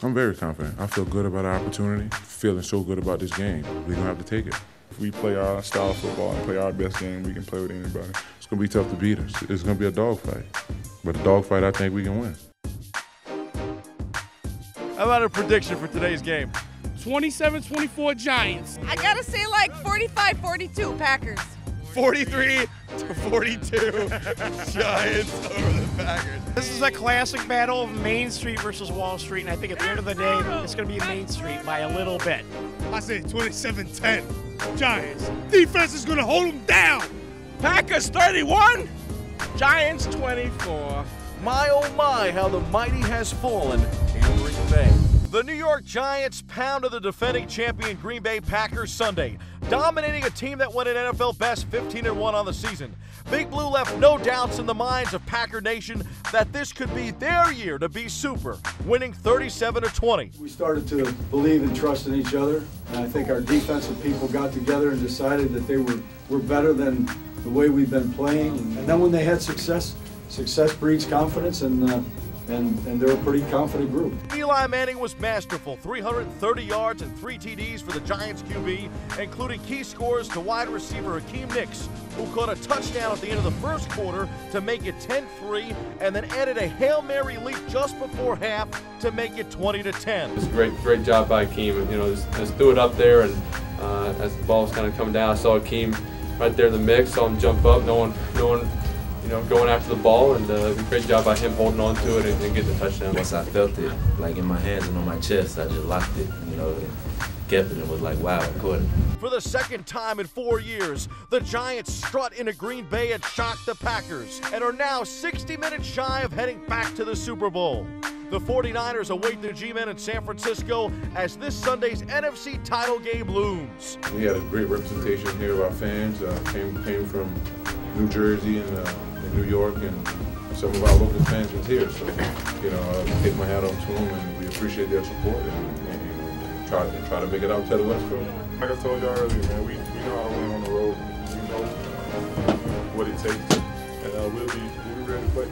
I'm very confident. I feel good about our opportunity, feeling so good about this game. We're going to have to take it. If we play our style of football and play our best game, we can play with anybody. It's going to be tough to beat us. It's going to be a dogfight. But a dogfight, I think we can win. How about a prediction for today's game? 27-24 Giants. I gotta say like 45-42 Packers. 43-42 Giants over the Packers. This is a classic battle of Main Street versus Wall Street, and I think at the end of the day, it's going to be Main Street by a little bit. I say 27-10 Giants. Defense is gonna hold them down. Packers 31, Giants 24. My oh my, how the mighty has fallen in Green Bay. The New York Giants pounded the defending champion Green Bay Packers Sunday, dominating a team that went an NFL best 15-1 on the season. Big Blue left no doubts in the minds of Packer Nation that this could be their year to be super, winning 37-20. We started to believe and trust in each other, and I think our defensive people got together and decided that they were better than the way we've been playing. And then when they had success breeds confidence, and they're a pretty confident group. Eli Manning was masterful, 330 yards and 3 TDs for the Giants QB, including key scores to wide receiver Hakeem Nicks, who caught a touchdown at the end of the first quarter to make it 10-3, and then added a Hail Mary leap just before half to make it 20-10. It's a great job by Hakeem. You know, just threw it up there, and as the ball was kind of coming down, I saw Hakeem right there in the mix, saw him jump up, no one going after the ball, and a great job by him holding on to it and getting the touchdown. Once I felt it, like in my hands and on my chest, I just locked it, and kept it and was like, wow, I caught it. For the second time in 4 years, the Giants strut into Green Bay and shock the Packers, and are now 60 minutes shy of heading back to the Super Bowl. The 49ers await their G-men in San Francisco as this Sunday's NFC title game looms. We had a great representation here of our fans. Came from New Jersey and New York, and some of our local fans was here. So, take my hat off to them, and we appreciate their support, and try to make it out to the West Coast. Like I told y'all earlier, man, we know how to win on the road. We know what it takes, and we'll be ready to play.